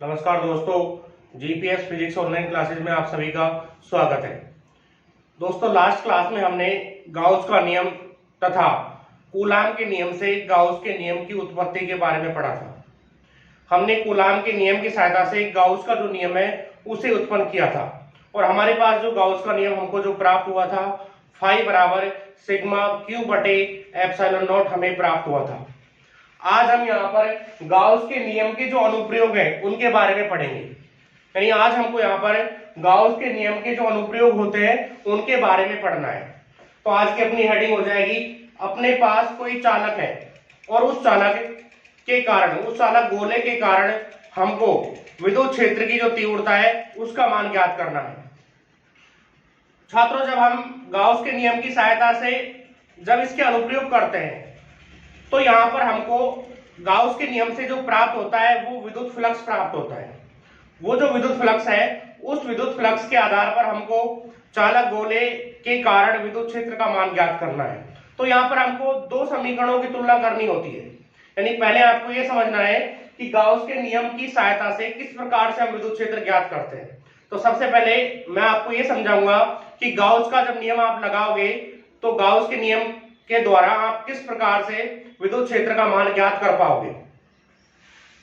नमस्कार दोस्तों, GPS physics online classes में आप सभी का स्वागत है। दोस्तों, लास्ट क्लास में हमने गाउस का नियम तथा कूलाम के नियम से गाउस के नियम की उत्पत्ति के बारे में पढ़ा था। हमने कूलाम के नियम की सहायता से गाउस का जो नियम है उसे उत्पन्न किया था और हमारे पास जो गाउस का नियम हमको जो प्राप्त हुआ था फाई बराबर सिग्मा क्यू बटे एप्सिलॉन नॉट हमें प्राप्त हुआ था। आज हम यहाँ पर गाउस के नियम के जो अनुप्रयोग हैं उनके बारे में पढ़ेंगे। यानी आज हमको यहाँ पर गाउस के नियम के जो अनुप्रयोग होते हैं उनके बारे में पढ़ना है। तो आज की अपनी हेडिंग हो जाएगी, अपने पास कोई चालक है और उस चालक गोले के कारण हमको विद्युत क्षेत्र की जो तीव्रता है उसका मान ज्ञात करना है। छात्रों, जब हम गाउस के नियम की सहायता से जब इसके अनुप्रयोग करते हैं तो यहाँ पर हमको गाउस के नियम से जो प्राप्त होता है वो विद्युत फ्लक्स प्राप्त होता है। वो जो विद्युत फ्लक्स है उस विद्युत फ्लक्स के आधार पर हमको चालक गोले के कारण विद्युत क्षेत्र का मान ज्ञात करना है। तो यहाँ पर हमको दो समीकरणों की तुलना करनी होती है। यानी पहले आपको ये समझना है कि गाउस के नियम की सहायता से किस प्रकार से हम विद्युत क्षेत्र ज्ञात करते हैं। तो सबसे पहले मैं आपको ये समझाऊंगा कि गाउस का जब नियम आप लगाओगे तो गाउस के नियम के द्वारा आप किस प्रकार से विद्युत क्षेत्र का मान ज्ञात कर पाओगे।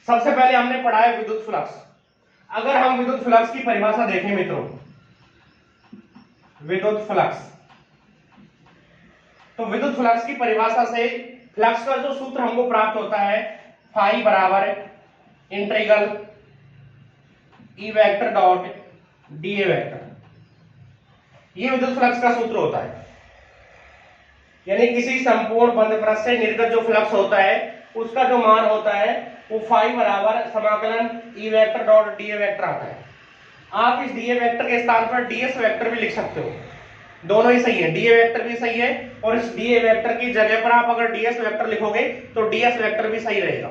सबसे पहले हमने पढ़ा है विद्युत फ्लक्स। अगर हम विद्युत फ्लक्स की परिभाषा देखें मित्रों, विद्युत फ्लक्स, तो विद्युत फ्लक्स की परिभाषा से फ्लक्स का जो सूत्र हमको प्राप्त होता है फाई बराबर integral E vector dot D A vector, ये विद्युत फ्लक्स का सूत्र होता है। यानी किसी संपूर्ण बंद पृष्ठ से निर्गत जो फ्लक्स होता है उसका जो मान होता है वो फाई बराबर समाकलन E vector dot D A vector आता है। आप इस डी ए वेक्टर के स्थान पर डी एस वेक्टर भी लिख सकते हो, दोनों ही सही है, डी ए वेक्टर भी सही है और इस डी ए वेक्टर की जगह पर आप अगर डी एस वेक्टर लिखोगे तो डी एस वेक्टर भी सही रहेगा।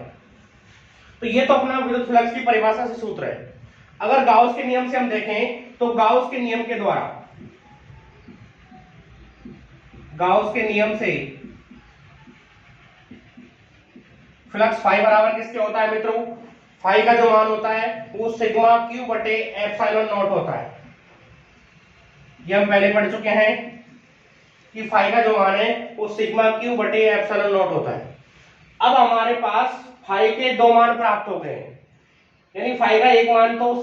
तो ये तो अपना विद्युत फ्लक्स की परिभाषा से सूत्र है। अगर गाउस के नियम से हम देखें तो गाउस के नियम के द्वारा, गाउस के नियम से फ्लक्स फाई बराबर किसके होता है मित्रों? फाई का जो मान होता है वो सिग्मा क्यू बटे एप्सिलॉन नॉट होता है। ये हम पहले पढ़ चुके हैं कि फाई का जो मान है वो सिग्मा क्यू बटे एप्सिलॉन नॉट होता है। अब हमारे पास फाई के दो मान प्राप्त हो गए हैं। यानी फाई का एक मान तो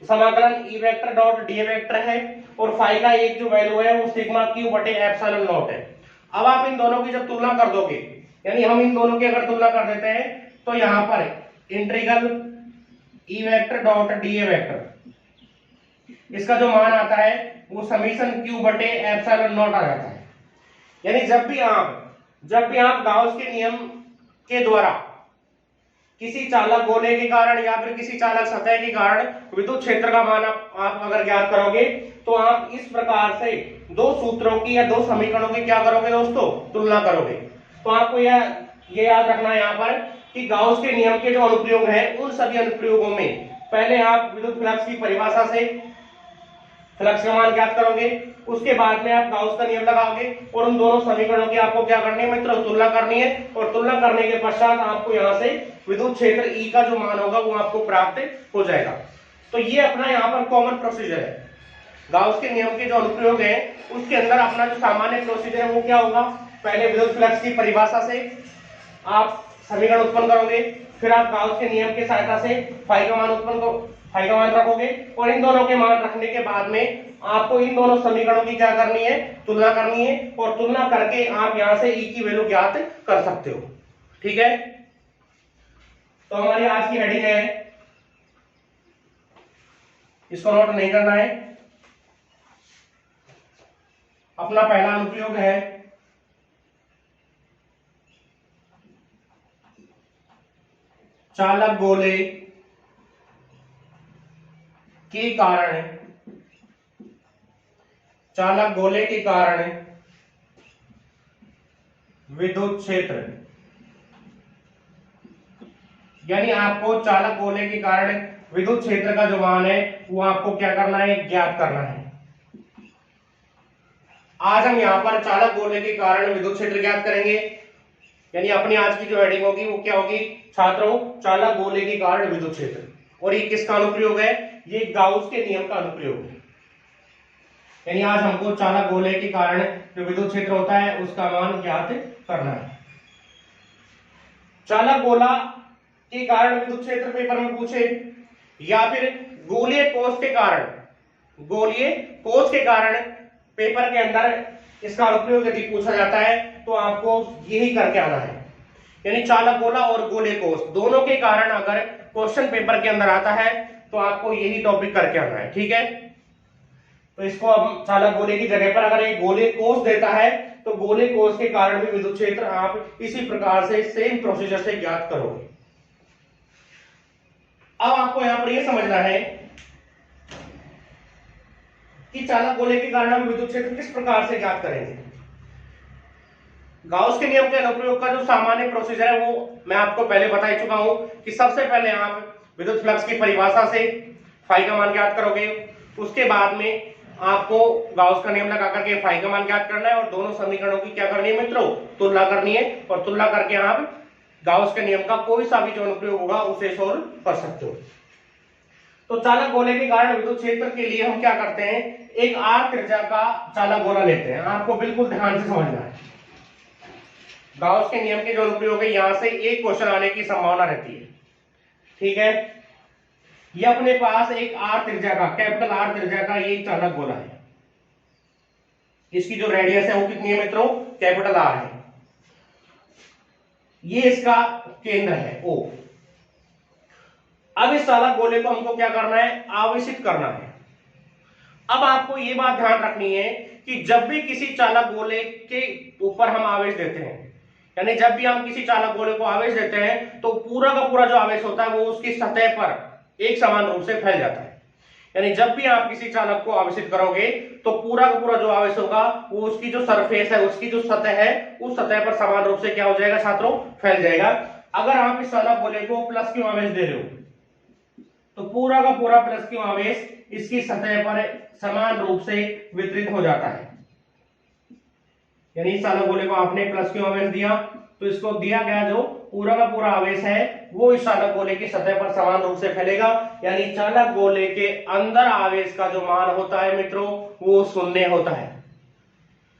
समाकलन E vector dot D vector है और फाई का एक जो वैल्यू है वो सिग्मा क्यू बटे एप्सिलॉन नॉट है। अब आप इन दोनों की जब तुलना कर दोगे, यानी हम इन दोनों की अगर तुलना कर देते हैं तो यहां पर integral E vector dot D A vector, इसका जो मान आता है वो समीशन क्यू बटे एप्सिलॉन नॉट आ जाता है। यानी जब भी आप गाउस के नियम के द्वारा किसी चालक गोले के कारण या फिर किसी चालक सतह के कारण विद्युत क्षेत्र का मान आप अगर ज्ञात करोगे तो आप इस प्रकार से दो सूत्रों की या दो समीकरणों की क्या करोगे दोस्तों? तुलना करोगे। तो आपको ये याद रखना है यहाँ पर कि गाउस के नियम के जो अनुप्रयोग हैं उन सभी अनुप्रयोगों में पहले आप विद्युत फ्लक्स की परिभाषा से फ्लक्स का मान ज्ञात करोगे, उसके बाद में आप गाउस का नियम लगाओगे और उन दोनों समीकरणों की आपको क्या करनी है मित्रों? तुलना करनी है। और तुलना करने के पश्चात आपको यहाँ से विद्युत क्षेत्र ई का जो मान होगा वो आपको प्राप्त हो जाएगा। तो ये अपना यहाँ पर कॉमन प्रोसीजर है। गाउस के नियम के जो अनुप्रयोग है उसके अंदर अपना जो सामान्य प्रोसीजर है वो क्या होगा? पहले विद्युत फ्लक्स की परिभाषा से आप समीकरण उत्पन्न करोगे, फिर आप गाउस के नियम की सहायता से फाई का मान रखोगे और इन दोनों के मान रखने के बाद में आपको इन दोनों समीकरणों की क्या करनी है? तुलना करनी है और तुलना करके आप यहां से ई की वैल्यू ज्ञात कर सकते हो। ठीक है, तो हमारी आज की हेडिंग है, इसको नोट नहीं करना है। अपना पहला अनुप्रयोग है चालक गोले के कारण विद्युत क्षेत्र। यानी आपको चालक गोले के कारण विद्युत क्षेत्र का जो मान है वो आपको क्या करना है? ज्ञात करना है। आज हम यहाँ पर चालक गोले के कारण विद्युत क्षेत्र ज्ञात करेंगे। यानी अपनी आज की जो हेडिंग होगी वो क्या होगी छात्रों? चालक गोले के कारण विद्युत क्षेत्र। और ये किसका अनुप्रयोग है? ये गाउस के नियम का अनुप्रयोग है। यानी आज हमको चालक गोले के कारण जो विद्युत क्षेत्र होता है उसका मान ज्ञात करना है। चालक गोला के कारण विद्युत क्षेत्र पेपर में पूछे, या फिर गोलीय कोष के कारण, गोलीय कोष के कारण पेपर के अंदर इसका अनुप्रयोग यदि पूछा जाता है तो आपको यही करके आना है। यानी चालक गोला और गोलीय कोष दोनों के कारण अगर क्वेश्चन पेपर के अंदर आता है तो आपको यही टॉपिक करके आना है। ठीक है, तो इसको अब चालक गोले की जगह पर अगर एक गोलीय कोष देता है तो गोलीय कोष के कारण भी विद्युत क्षेत्र आप इसी प्रकार से सेम प्रोसीजर से ज्ञात करोगे। अब आपको यहां पर यह समझना है कि चालक गोले के कारण हम विद्युत क्षेत्र किस प्रकार से ज्ञात करेंगे। गाउस के नियम के अनुप्रयोग का जो सामान्य प्रोसीजर है वो मैं आपको पहले बता ही चुका हूं कि सबसे पहले आप विद्युत फ्लक्स की परिभाषा से फाई का मान ज्ञात करोगे, उसके बाद में आपको गाउस का नियम लगा करके फाई का मान ज्ञात करना है और दोनों समीकरणों की क्या करनी है मित्रों, तुलना करनी है, और तुलना करके आप गाउस के नियम का कोई सा भी जो अनुप्रयोग होगा उसे सोल्व कर सकते हो। तो चालक गोले के कारण विद्युत क्षेत्र के लिए हम क्या करते हैं, एक आर त्रिज्या का चालक गोला लेते हैं। आपको बिल्कुल ध्यान से समझना है, गाउस के नियम के जो अनुप्रयोग है यहां से एक क्वेश्चन आने की संभावना रहती है। ठीक है, ये अपने पास एक आर त्रिज्या का, कैपिटल आर त्रिज्या का ये चालक गोला है। इसकी जो रेडियस है वो कितनी है मित्रों, कैपिटल आर है। ये इसका केंद्र है ओ। अब इस चालक गोले को हमको क्या करना है, आवेशित करना है। अब आपको ये बात ध्यान रखनी है कि जब भी किसी चालक गोले के ऊपर हम आवेश देते हैं, यानी जब भी हम किसी चालक गोले को आवेश देते हैं तो पूरा का पूरा जो आवेश होता है वो उसकी सतह पर एक समान रूप से फैल जाता है। यानी जब भी आप किसी चालक को आवेशित करोगे तो पूरा का पूरा जो आवेश होगा वो उसकी जो सरफेस है, उसकी जो सतह है, उस सतह पर समान रूप से क्या हो जाएगा छात्रों, फैल जाएगा। अगर आप इस चालक गोले को प्लस क्यू आवेश दे रहे हो तो पूरा का पूरा प्लस क्यू आवेश इसकी सतह पर समान रूप से वितरित हो जाता है। यानी इस चालक गोले को आपने प्लस क्यू आवेश दिया तो इसको दिया गया जो पूरा का पूरा आवेश है वो इस चालक गोले की सतह पर समान रूप से फैलेगा। यानी चालक गोले के अंदर आवेश का जो मान होता है मित्रों वो शून्य होता है।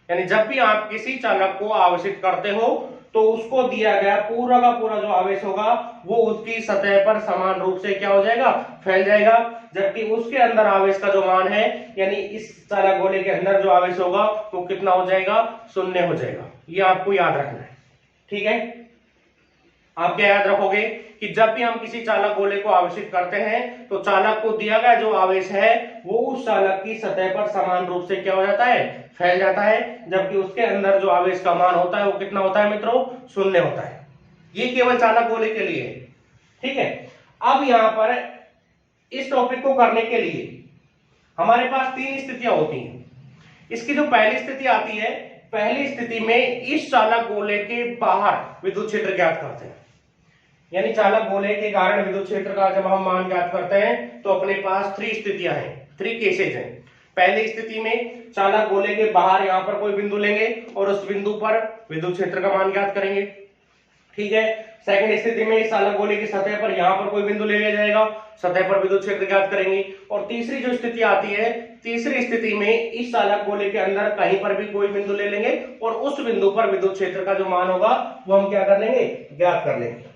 यानी जब भी आप किसी चालक को आवेशित करते हो तो उसको दिया गया पूरा का पूरा जो आवेश होगा वो उसकी सतह पर समान रूप से क्या हो जाएगा, फैल जाएगा। जबकि उसके अंदर आवेश का जो मान है, यानी इस चालक गोले के अंदर जो आवेश होगा वो कितना हो जाएगा, शून्य हो जाएगा। ये आपको याद रखना है। ठीक है, आप क्या याद रखोगे कि जब भी हम किसी चालक गोले को आवेशित करते हैं तो चालक को दिया गया जो आवेश है वो उस चालक की सतह पर समान रूप से क्या हो जाता है, फैल जाता है। जबकि उसके अंदर जो आवेश का मान होता है वो कितना होता है मित्रों, शून्य होता है। ये केवल चालक गोले के लिए है। ठीक है, अब यहां पर इस टॉपिक को करने के लिए हमारे पास तीन स्थितियां होती हैं। इसकी जो पहली स्थिति आती है, पहली स्थिति में इस चालक गोले के बाहर विद्युत क्षेत्र ज्ञात करते हैं। यानी चालक गोले के कारण विद्युत क्षेत्र का जब हम मान ज्ञात करते हैं तो अपने पास थ्री स्थितियां हैं, थ्री केसेज हैं। पहली स्थिति में चालक गोले के बाहर यहां पर कोई बिंदु लेंगे और उस बिंदु पर विद्युत क्षेत्र का मान ज्ञात करेंगे। ठीक है, सेकंड स्थिति में चालक गोले की सतह पर यहां पर कोई बिंदु ले लिया जाएगा, सतह पर विद्युत क्षेत्र ज्ञात करेंगे। और तीसरी जो स्थिति आती है, तीसरी स्थिति में इस चालक गोले के अंदर कहीं पर भी कोई बिंदु ले लेंगे और उस बिंदु पर विद्युत क्षेत्र का जो मान होगा वो हम क्या कर लेंगे, ज्ञात कर लेंगे।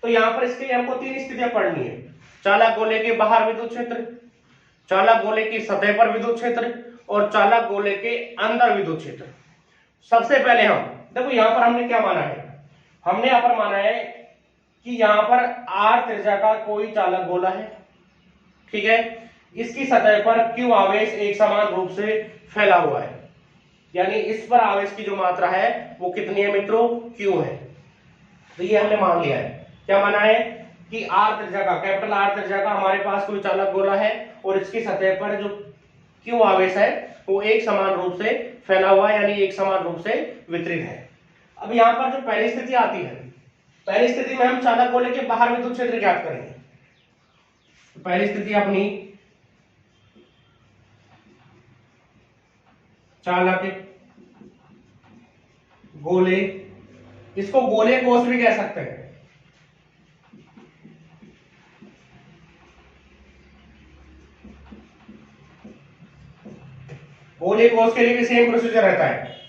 तो यहां पर इसके लिए हमको तीन स्थितियां पढ़नी है, चालक गोले के बाहर विद्युत क्षेत्र, चालक गोले की सतह पर विद्युत क्षेत्र और चालक गोले के अंदर विद्युत क्षेत्र। सबसे पहले हम देखो यहां पर हमने क्या माना है, हमने यहां पर माना है कि यहां पर आर त्रिज्या का कोई चालक गोला है। ठीक है, इसकी सतह पर क्यू आवेश एक समान रूप से फैला हुआ है। यानी इस पर आवेश की जो मात्रा है वो कितनी है मित्रों, क्यू है। तो ये हमने मान लिया है। क्या माना है कि आर त्रिज्या का, कैपिटल आर त्रिज्या का हमारे पास कोई चालक गोला है और इसकी सतह पर जो क्यू आवेश है वो एक समान रूप से फैला हुआ है, यानी एक समान रूप से वितरित है। अब यहां पर जो पहली स्थिति आती है, पहली स्थिति में हम चालक गोले के बाहर विद्युत क्षेत्र ज्ञात करेंगे। तो पहली स्थिति अपनी चालक गोले, इसको गोले कोष भी कह सकते हैं। गोलीय कोष के लिए भी सेम प्रोसीजर रहता है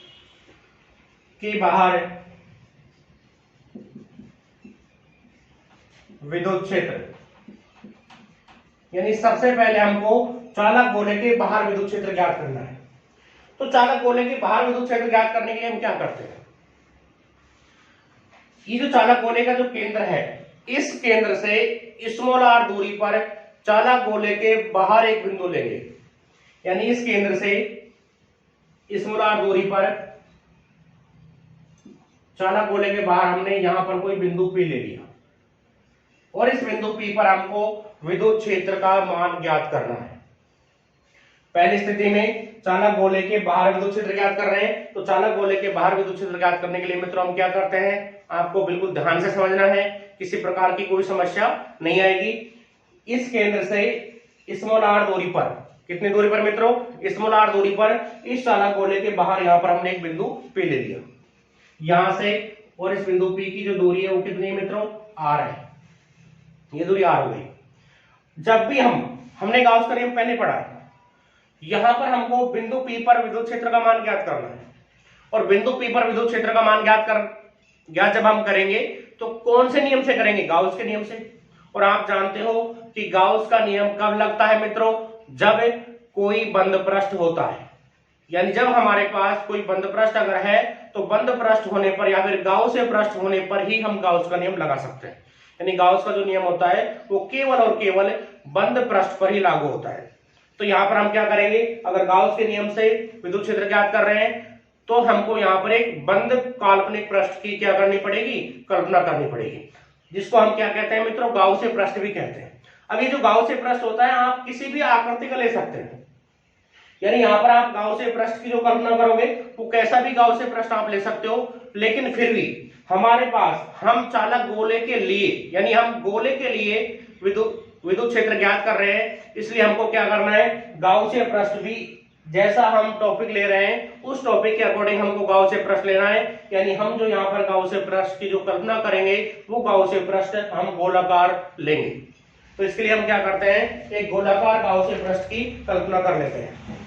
कि बाहर विद्युत क्षेत्र, यानी सबसे पहले हमको चालक गोले के बाहर विद्युत क्षेत्र ज्ञात करना है। तो चालक गोले के बाहर विद्युत क्षेत्र ज्ञात करने के लिए हम क्या करते हैं, ये जो चालक गोले का जो केंद्र है, इस केंद्र से स्मॉल r दूरी पर चालक गोले के बाहर एक बिंदु लेंगे, यानी इस केंद्र से स्मॉल r दूरी पर चालक गोले के बाहर हमने यहां पर कोई बिंदु P ले लिया और इस बिंदु P पर हमको विद्युत क्षेत्र का मान ज्ञात करना है। पहली स्थिति में चालक गोले के बाहर विद्युत क्षेत्र ज्ञात कर रहे हैं, तो चालक गोले के बाहर विद्युत क्षेत्र ज्ञात करने के लिए मित्रों हम क्या करते हैं, आपको बिल्कुल ध्यान से समझना है, किसी प्रकार की कोई समस्या नहीं आएगी। इस केंद्र से स्मॉल r दूरी पर, कितनी दूरी पर मित्रों, स्मॉल r दूरी पर इस चालक गोले के बाहर यहां पर हमने एक बिंदु P ले लिया यहां से, और इस बिंदु P की जो दूरी है वो कितनी है मित्रों, r है, ये दूरी r हो गई। जब भी हमने गाउस का नियम पहले पढ़ा है, यहां पर हमको बिंदु P पर विद्युत क्षेत्र का मान ज्ञात करना है, और बिंदु P पर विद्युत क्षेत्र का मान ज्ञात जब हम करेंगे तो कौन से नियम से करेंगे, गाउस के नियम से। और आप जानते हो कि गाउस का नियम कब लगता है मित्रों, जब कोई बंद पृष्ठ होता है, यानी जब हमारे पास कोई बंद पृष्ठ अगर है तो बंद पृष्ठ होने पर या फिर गाउसीय पृष्ठ होने पर ही हम गाउस का नियम लगा सकते हैं। यानी गाउस का जो नियम होता है वो केवल और केवल बंद पृष्ठ पर ही लागू होता है। तो यहां पर हम क्या करेंगे, अगर गाउस के नियम से विद्युत क्षेत्र ज्ञात कर रहे हैं तो हमको यहां पर एक बंद काल्पनिक पृष्ठ की क्या करनी पड़ेगी, कल्पना करनी पड़ेगी, जिसको हम क्या कहते हैं मित्रों, गाउसीय पृष्ठ भी कहते हैं। अब ये जो गाउसीय पृष्ठ होता है आप किसी भी आकृति का ले सकते हैं, यानी यहां पर आप गाउसीय पृष्ठ की जो कल्पना करोगे वो कैसा भी गाउसीय पृष्ठ आप ले सकते हो, लेकिन फिर भी हमारे पास हम चालक गोले के लिए, यानी हम गोले के लिए विद्युत क्षेत्र ज्ञात कर रहे हैं, इसलिए हमको क्या करना है, गाउसीय पृष्ठ भी जैसा हम टॉपिक ले रहे हैं उस टॉपिक के अकॉर्डिंग हमको गाउसीय पृष्ठ लेना है। यानी हम जो यहाँ पर गाउसीय पृष्ठ की जो कल्पना करेंगे वो गाउसीय पृष्ठ हम गोलाकार लेंगे। तो इसके लिए हम क्या करते हैं, एक गोलाकार गाउसीय पृष्ठ की कल्पना कर लेते हैं।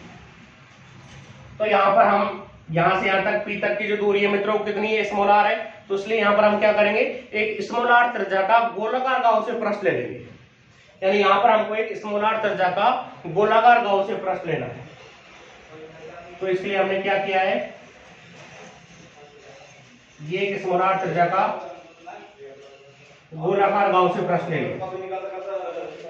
तो यहाँ पर हम यहां से यहां तक P तक की जो दूरी है मित्रों कितनी है, स्मॉल r है, तो इसलिए यहाँ पर हम क्या करेंगे, एक स्मॉल r त्रिज्या का गोलाकार गाउसीय पृष्ठ ले लेंगे। यानी यहाँ पर हमको एक स्मॉल r त्रिज्या का गोलाकार गाउसीय पृष्ठ लेना है। तो इसलिए हमने क्या किया है, ये एक स्मॉल r त्रिज्या का गोलाकार गाउसीय पृष्ठ ले लिया।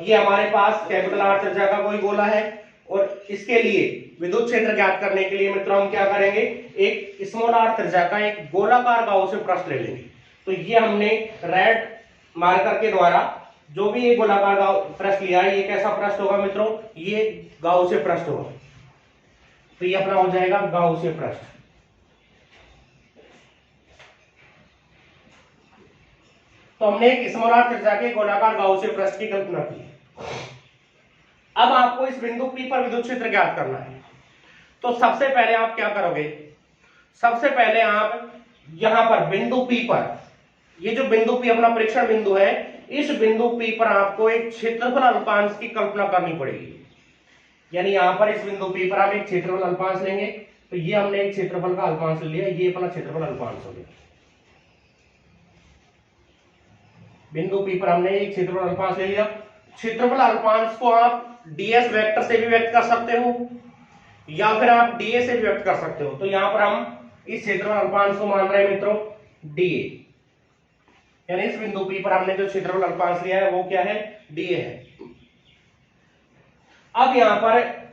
ये हमारे पास कैपिटल R त्रिज्या का कोई गोला है और इसके लिए विद्युत क्षेत्र ज्ञात करने के लिए मित्रों हम क्या करेंगे, एक स्मॉल r त्रिज्या का एक गोलाकार गाउसीय पृष्ठ ले लेंगे। तो ये हमने रेड मार्कर के द्वारा जो भी ये गोलाकार पृष्ठ लिया है, ये कैसा पृष्ठ होगा मित्रों, ये गाउसीय पृष्ठ होगा। तो ये अपना हो जाएगा गाउसीय पृष्ठ। तो हमने एक स्मॉल r त्रिज्या के गोलाकार गाउसीय पृष्ठ की कल्पना की। अब आपको इस बिंदु P पर विद्युत क्षेत्र ज्ञात करना है। तो सबसे पहले आप क्या करोगे, सबसे पहले आप यहां पर बिंदु P पर, ये जो बिंदु P अपना परीक्षण बिंदु है, इस बिंदु P पर आपको एक क्षेत्रफल अल्पांश की कल्पना करनी पड़ेगी। यानी यहां पर इस बिंदु P पर आप एक क्षेत्रफल अल्पांश लेंगे। तो ये हमने एक क्षेत्रफल का अल्पांश लिया, ये अपना क्षेत्रफल अल्पांश हो गया। बिंदु P पर हमने एक क्षेत्रफल अल्पांश ले लिया। क्षेत्रफल अल्पांश को आप ds वेक्टर से भी व्यक्त कर सकते हो या फिर आप dA से भी व्यक्त कर सकते हो। तो यहां पर हम इस क्षेत्रफल अल्पांश को मान रहे हैं मित्रों dA, यानी इस बिंदु P पर हमने जो क्षेत्रफल अल्पांश लिया है वो क्या है, dA है। अब यहां पर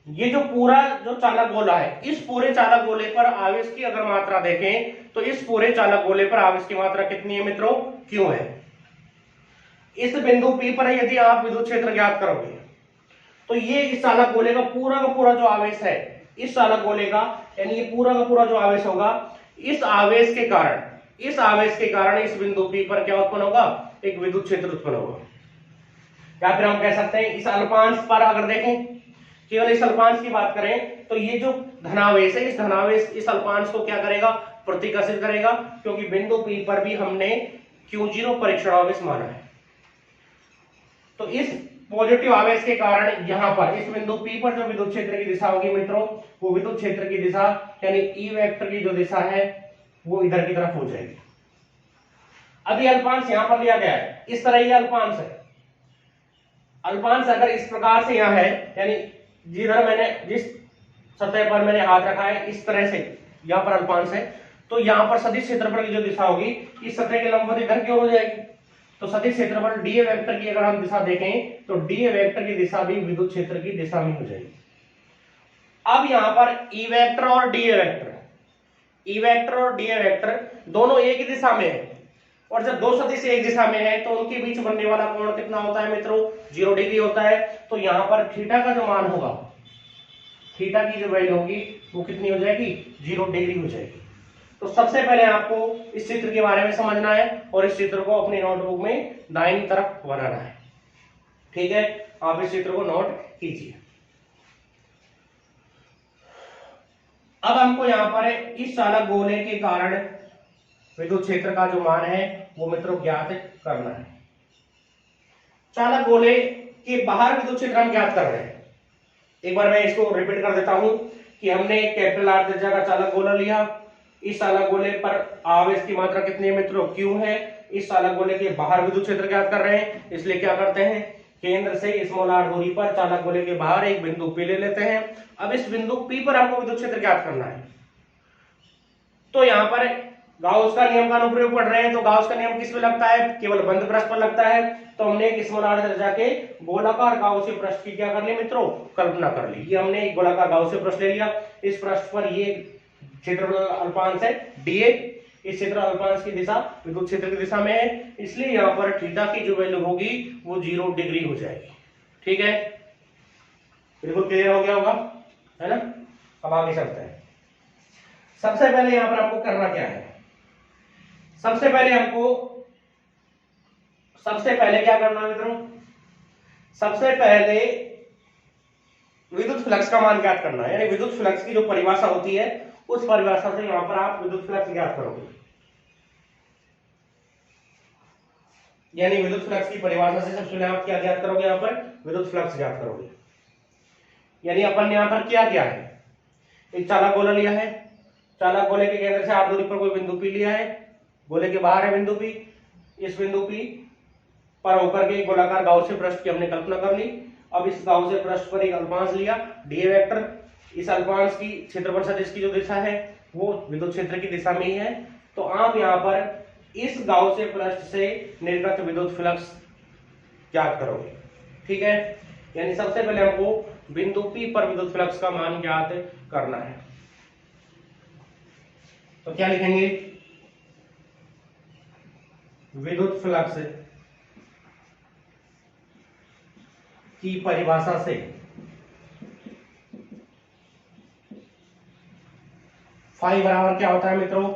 ये जो पूरा जो चालक गोला है, इस पूरे चालक गोले पर आवेश की अगर मात्रा देखें तो इस पूरे चालक गोले पर आवेश की मात्रा कितनी है मित्रों, Q है। इस बिंदु P पर यदि आप विद्युत क्षेत्र ज्ञात करोगे तो ये इस चालक गोले का पूरा जो आवेश है, इस चालक गोले का, यानी ये पूरा का पूरा जो आवेश होगा, इस आवेश के कारण इस बिंदु P पर क्या उत्पन्न होगा, एक विद्युत क्षेत्र उत्पन्न होगा। या फिर हम कह सकते हैं इस अल्पांश पर अगर देखें, केवल इस अल्पांश की बात करें तो ये जो धनावेश है, इस धनावेश इस अल्पांश को क्या करेगा, प्रतिकर्षित करेगा, क्योंकि बिंदु P पर भी हमने Q0 परीक्षण आवेश माना है। तो इस पॉजिटिव आवेश के कारण यहां पर इस बिंदु P पर जो विद्युत क्षेत्र की दिशा होगी मित्रों, वो विद्युत क्षेत्र की दिशा यानी ई वेक्टर की जो दिशा है वो इधर की तरफ हो जाएगी। अब ये अल्पांश यहां पर लिया गया है, इस तरह ये अल्पांश है। अल्पांश अगर इस प्रकार से यहाँ है, यानी जिधर मैंने जिस सतह पर मैंने हाथ रखा है इस तरह से यहाँ पर अल्पांश है, तो यहाँ पर सदिश क्षेत्रफल की जो दिशा होगी इस सतह के लंबवत इधर की ओर हो जाएगी। तो सदिश क्षेत्रफल डीए वेक्टर की अगर हम दिशा देखें तो डीए वेक्टर की दिशा भी विद्युत क्षेत्र की दिशा में हो जाएगी। अब यहाँ पर ई वेक्टर और डीए वेक्टर, ई वेक्टर और डीए वेक्टर दोनों एक ही दिशा में है, और जब दो सदिश एक दिशा में है तो उनके बीच बनने वाला कोण कितना होता है मित्रों, 0 डिग्री होता है। तो यहाँ पर थीटा का जो मान होगा, थीटा की जो वैल्यू होगी वो कितनी हो जाएगी, 0 डिग्री हो जाएगी। तो सबसे पहले आपको इस चित्र के बारे में समझना है और इस चित्र को अपनी नोटबुक में दाहिनी तरफ बनाना है। ठीक है, आप इस चित्र को नोट कीजिए। अब हमको यहाँ पर इस चालक गोले के कारण विद्युत क्षेत्र का जो मान है वो मित्रों ज्ञात करना है। चालक गोले के बाहर विद्युत क्षेत्र हम ज्ञात कर रहे हैं। एक बार मैं इसको रिपीट कर देता हूं कि हमने एक कैपिटल आर त्रिज्या का चालक गोला लिया। इस चालक गोले पर आवेश की मात्रा कितनी है मित्रों, Q है। इस चालक गोले के बाहर विद्युत क्षेत्र ज्ञात कर रहे हैं, इसलिए क्या करते हैं, केंद्र से स्मॉल r दूरी पर चालक गोले के बाहर एक बिंदु P ले लेते हैं। अब इस बिंदु P पर हमको विद्युत क्षेत्र ज्ञात करना है। तो यहाँ पर गाउस का नियम का अनुप्रयोग पढ़ रहे हैं, तो गाउस का नियम किस पे लगता है, केवल बंद पृष्ठ पर लगता है। तो हमने एक स्मॉल r त्रिज्या के गोलाकार गाउसीय पृष्ठ की क्या कर ली मित्रों, कल्पना कर ली। ये हमने एक गोलाकार गाउसीय पृष्ठ ले लिया। इस पृष्ठ पर ये क्षेत्रफल अल्पांश है dA, इस क्षेत्र अल्पांश की दिशा विद्युत क्षेत्र की दिशा में है, इसलिए यहाँ पर थीटा की जो वैल्यू होगी वो 0 डिग्री हो जाएगी। ठीक है, बिल्कुल क्लियर हो गया होगा, है ना। अब आगे चलते हैं। सबसे पहले यहाँ पर आपको करना क्या है, सबसे पहले क्या करना है मित्रों, सबसे पहले विद्युत फ्लक्स का मान ज्ञात करना है। यानी विद्युत फ्लक्स की जो परिभाषा होती है उस परिभाषा से यहां पर आप विद्युत फ्लक्स ज्ञात करोगे। यानी विद्युत फ्लक्स की परिभाषा से सबसे पहले आप क्या ज्ञात करोगे, यहां पर विद्युत फ्लक्स ज्ञात करोगे। यानी अपन ने यहां पर क्या किया है, एक चालक गोला लिया है, चालक गोले के केंद्र से r दूरी पर कोई बिंदु P लिया है, गोले के बाहर है बिंदु P, इस बिंदु P पर होकर के गोलाकार गाउसीय पृष्ठ की हमने कल्पना कर ली। अब इस गाउसीय पृष्ठ पर एक अल्पांश लिया डीए वेक्टर, इस अल्पांश की क्षेत्रफल सदिश की जो दिशा है वो विद्युत क्षेत्र की दिशा में ही है। तो आप यहाँ पर इस गाउसीय पृष्ठ से निर्गत विद्युत फ्लक्स ज्ञात करोगे। ठीक है, यानी सबसे पहले हमको बिंदु P पर विद्युत फ्लक्स का मान ज्ञात करना है। तो क्या लिखेंगे, विद्युत फ्लक्स की परिभाषा से फाई बराबर क्या होता है मित्रों,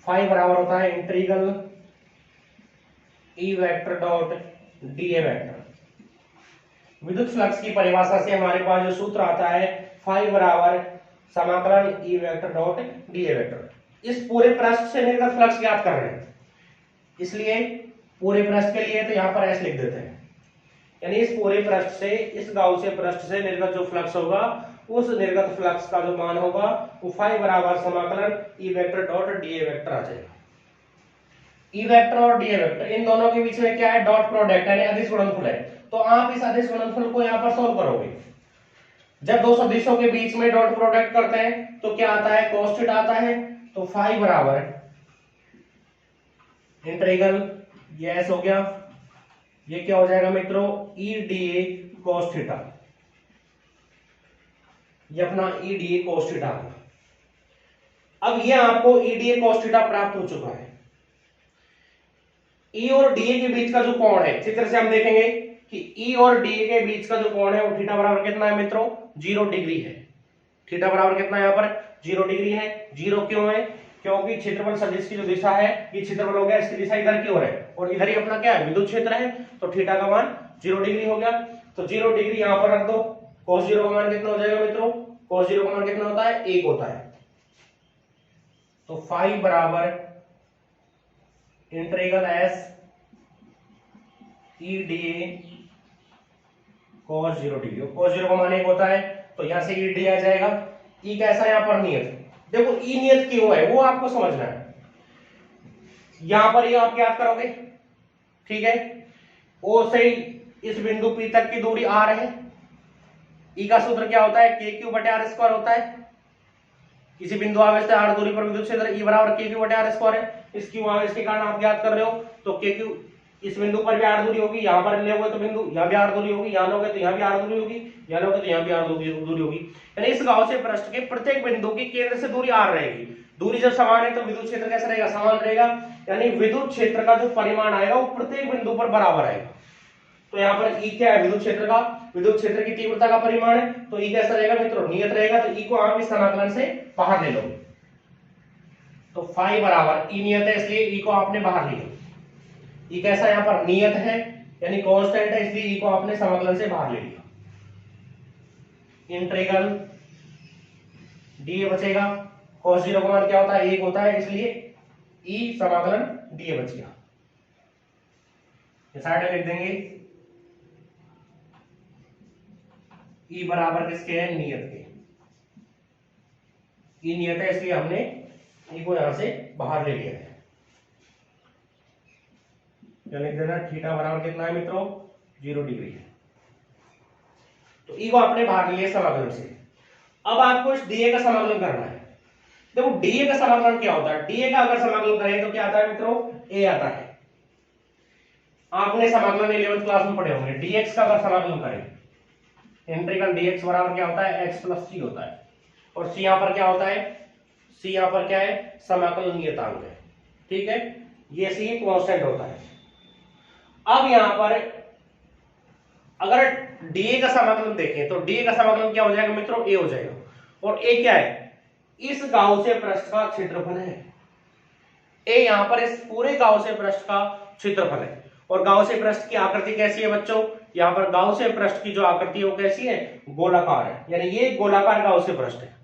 फाई बराबर होता है इंटीग्रल ई वेक्टर डॉट डीए वेक्टर। विद्युत फ्लक्स की परिभाषा से हमारे पास जो सूत्र आता है फाई बराबर समाकलन E vector dot d A vector. इस पूरे पृष्ठ से निर्गत फ्लक्स ज्ञात कर रहे हैं, इसलिए पूरे पृष्ठ के लिए तो यहां पर एस लिख देते हैं। यानी इस पूरे पृष्ठ से, इस गाउसीय पृष्ठ से निर्गत जो फ्लक्स होगा उस निर्गत फ्लक्स का जो मान होगा वो फाई बराबर समाकलन E vector dot d A vector आ जाएगा। ई वेक्टर और डीए वेक्टर इन दोनों के बीच में क्या है, डॉट प्रोडक्ट यानी अदिश गुणनफल है। तो आप इस अदिश गुणनफल को यहाँ पर सोल्व करोगे। जब दो सदिशों के बीच में डॉट प्रोडक्ट करते हैं तो क्या आता है, cos थीटा आता है। तो फाई बराबर इंटीग्रल, ये एस हो गया, ये क्या हो जाएगा मित्रों, ई डीए cos थीटा, ये अपना ई डीए cos थीटा। अब ये आपको ई डीए cos थीटा प्राप्त हो चुका है। ई और डीए के बीच का जो कोण है, चित्र से हम देखेंगे कि ई और डीए के बीच का जो कोण है वो थीटा बराबर कितना है मित्रों, 0 डिग्री है। थीटा बराबर कितना है यहाँ पर, 0 डिग्री है। 0 क्यों है, क्योंकि क्षेत्रफल सदिश की जो दिशा है, ये क्षेत्रफल हो गया, इसकी दिशा इधर की ओर है और इधर ही अपना क्या है, विद्युत क्षेत्र है। तो थीटा का मान 0 डिग्री हो गया। तो 0 डिग्री यहाँ पर रख दो। cos 0 का मान कितना हो जाएगा मित्रों, cos 0 का मान कितना होता है, 1 होता है। तो फाई बराबर integral S E D cos 0 degree. cos 0 का मान 1 होता है, तो यहां से e डी आ जाएगा। e कैसा है यहाँ पर नियत, देखो e नियत क्यों है वो आपको समझना है। यहां पर ये आप याद करोगे, ठीक है, o से इस बिंदु P तक की दूरी r है। e का सूत्र क्या होता है, k क्यू बटे आर स्क्वायर होता है। किसी बिंदु आवेश से r दूरी पर विद्युत क्षेत्र E बराबर k क्यू बटे आर स्क्वायर है। इस क्यू आवेश के कारण आप याद कर रहे हो, तो k क्यू इस बिंदु पर भी r दूरी होगी, यहाँ पर लोगे तो बिंदु यहाँ भी r दूरी होगी, यहाँ लोगे तो यहाँ भी r दूरी होगी, यहाँ लोगे तो यहाँ भी r दूरी होगी। यानी इस गाउसियन पृष्ठ के प्रत्येक बिंदु की केंद्र से दूरी r रहेगी। दूरी जब समान है तो विद्युत क्षेत्र कैसा रहेगा, समान रहेगा। यानी विद्युत क्षेत्र का जो परिमाण आएगा वो प्रत्येक बिंदु पर बराबर आएगा। तो यहाँ पर E क्या है, विद्युत क्षेत्र का, विद्युत क्षेत्र की तीव्रता का परिमाण है, तो E कैसा रहेगा मित्रों, नियत रहेगा। तो E को आप इस समाकलन से बाहर ले लो, तो फाई बराबर E नियत है इसलिए E को आपने बाहर लिया। E कैसा यहाँ पर नियत है यानी कांस्टेंट है, इसलिए E को आपने समाकलन से बाहर ले लिया। इंटीग्रल dA बचेगा, cos 0 का मान क्या होता है, 1 होता है, इसलिए E समाकलन dA बच गया। साइड में लिख देंगे E बराबर किसके है, नियत के। E नियत है इसलिए हमने E को यहां से बाहर ले लिया है। लिख देना थीटा बराबर कितना है मित्रों, 0 डिग्री है। तो E को आपने बाहर लिया समाकलन से। अब आपको इस dA का समाकलन करना है। देखो dA का समाकलन क्या होता है, dA का अगर समाकलन करें तो क्या आता है मित्रों, A आता है। आपने समाकलन 11th क्लास में पढ़े होंगे। dx का अगर समाकलन करें, इंटीग्रल dx बराबर क्या होता है, x प्लस c होता है। और c यहाँ पर क्या होता है, c यहाँ पर क्या है, समाकलन नियतांक है, ठीक है, ये c कांस्टेंट होता है। अब यहाँ पर अगर dA का समाकलन देखें तो dA का समाकलन क्या हो जाएगा मित्रों, a हो जाएगा। और a क्या है, इस गाउसियन पृष्ठ का क्षेत्रफल है। a यहाँ पर इस पूरे गाउसियन पृष्ठ का क्षेत्रफल है। और गाउसियन पृष्ठ की आकृति कैसी है बच्चों, यहाँ पर गाउसियन पृष्ठ की जो आकृति है वो कैसी है, गोलाकार है। यानी ये गोलाकार गाउसियन पृष्ठ है।